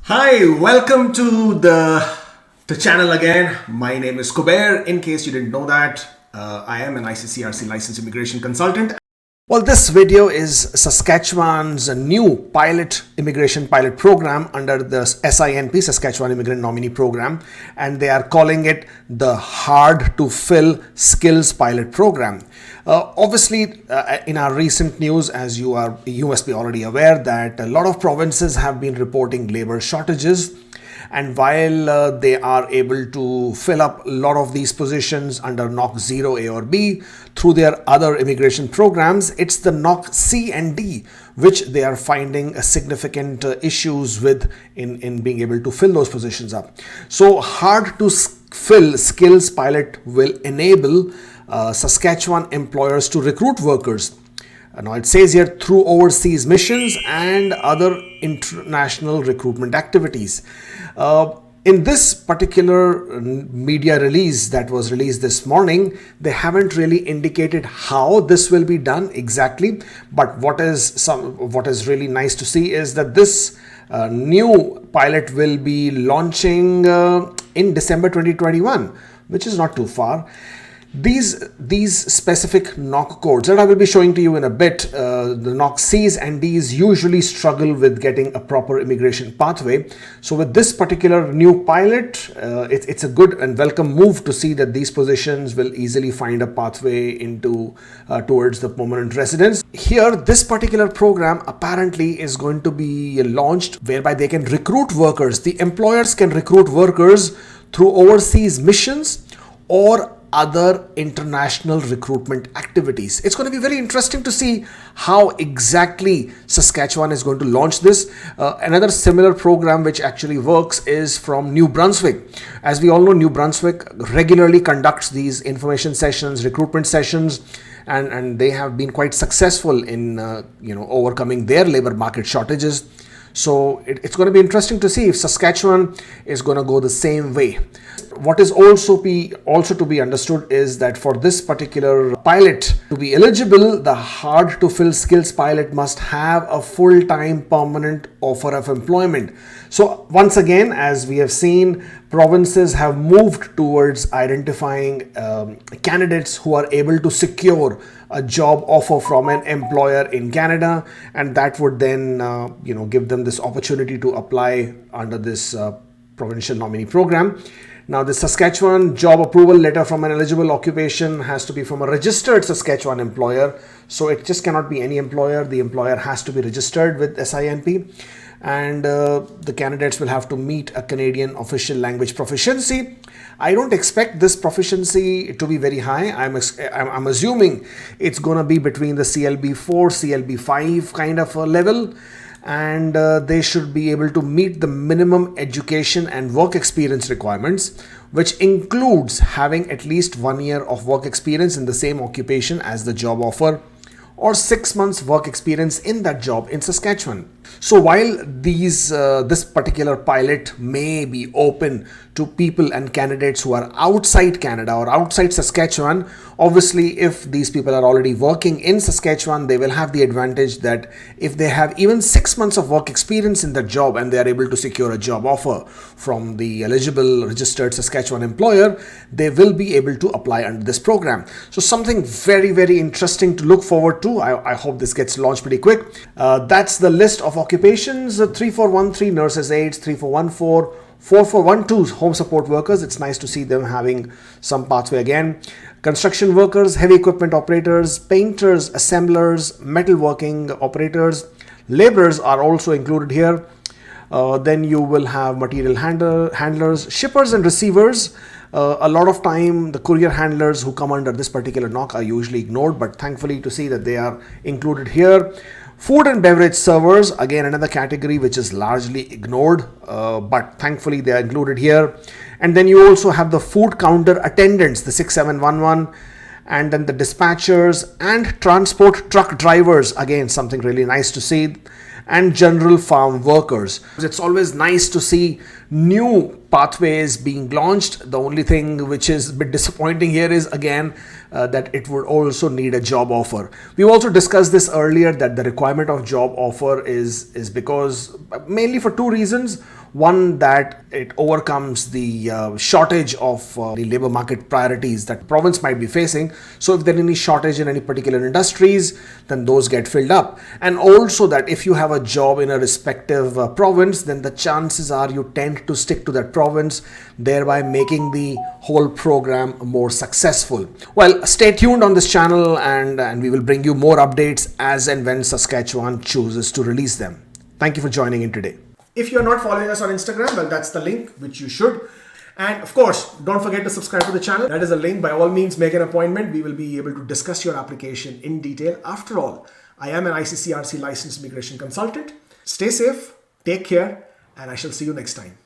Hi, welcome to the channel again. My name is Kubeir. In case you didn't know that, I am an ICCRC licensed immigration consultant. Well, this video is Saskatchewan's new immigration pilot program under the SINP, Saskatchewan Immigrant Nominee Program, and they are calling it the Hard to Fill Skills Pilot Program. Obviously, in our recent news, as you must be already aware that a lot of provinces have been reporting labor shortages. And while they are able to fill up a lot of these positions under NOC 0 A or B through their other immigration programs, it's the NOC C and D which they are finding significant issues with in being able to fill those positions up. So hard to fill skills pilot will enable Saskatchewan employers to recruit workers. Now it says here through overseas missions and other international recruitment activities. In this particular media release that was released this morning, they haven't really indicated how this will be done exactly. But what is really nice to see is that this new pilot will be launching in December 2021, which is not too far. These specific NOC codes that I will be showing to you in a bit, the NOC Cs and Ds usually struggle with getting a proper immigration pathway. So with this particular new pilot, it's a good and welcome move to see that these positions will easily find a pathway into towards the permanent residence. Here, this particular program apparently is going to be launched whereby they can recruit workers. The employers can recruit workers through overseas missions or other international recruitment activities. It's going to be very interesting to see how exactly Saskatchewan is going to launch this. Another similar program which actually works is from New Brunswick. As we all know, New Brunswick regularly conducts these information sessions, recruitment sessions, and they have been quite successful in overcoming their labor market shortages. So it's going to be interesting to see if Saskatchewan is going to go the same way. What is also to be understood is that for this particular pilot to be eligible, the hard to fill skills pilot must have a full-time permanent offer of employment. So once again, as we have seen, provinces have moved towards identifying candidates who are able to secure a job offer from an employer in Canada, and that would then give them this opportunity to apply under this provincial nominee program. Now, the Saskatchewan job approval letter from an eligible occupation has to be from a registered Saskatchewan employer. So it just cannot be any employer. The employer has to be registered with SINP. And the candidates will have to meet a Canadian official language proficiency. I don't expect this proficiency to be very high. I'm assuming it's going to be between the CLB 4, CLB 5 kind of a level. And they should be able to meet the minimum education and work experience requirements, which includes having at least 1 year of work experience in the same occupation as the job offer, or 6 months work experience in that job in Saskatchewan. So while this particular pilot may be open to people and candidates who are outside Canada or outside Saskatchewan, obviously if these people are already working in Saskatchewan, they will have the advantage that if they have even 6 months of work experience in that job and they are able to secure a job offer from the eligible registered Saskatchewan employer, they will be able to apply under this program. So something very, very interesting to look forward to. I hope this gets launched pretty quick. That's the list of occupations: 3413 nurses aides, 3414 4412 home support workers. It's nice to see them having some pathway again. Construction workers, heavy equipment operators, painters, assemblers, metalworking operators, laborers are also included here. Then you will have material handlers, shippers and receivers. A lot of time the courier handlers who come under this particular NOC are usually ignored, but thankfully to see that they are included here. Food and beverage servers, again another category which is largely ignored, but thankfully they are included here. And then you also have the food counter attendants, the 6711, and then the dispatchers and transport truck drivers, again something really nice to see, and general farm workers. It's always nice to see new pathways being launched. The only thing which is a bit disappointing here is again that it would also need a job offer. We've also discussed this earlier, that the requirement of job offer is because mainly for two reasons. One, that it overcomes the shortage of the labor market priorities that province might be facing. So if there is any shortage in any particular industries, then those get filled up. And also that if you have a job in a respective province, then the chances are you tend to stick to that province, thereby making the whole program more successful. Well, stay tuned on this channel, and we will bring you more updates as and when Saskatchewan chooses to release them. Thank you for joining in today. If you're not following us on Instagram, well, that's the link, which you should. And of course, don't forget to subscribe to the channel. That is a link. By all means, make an appointment. We will be able to discuss your application in detail. After all, I am an ICCRC licensed immigration consultant. Stay safe, take care, and I shall see you next time.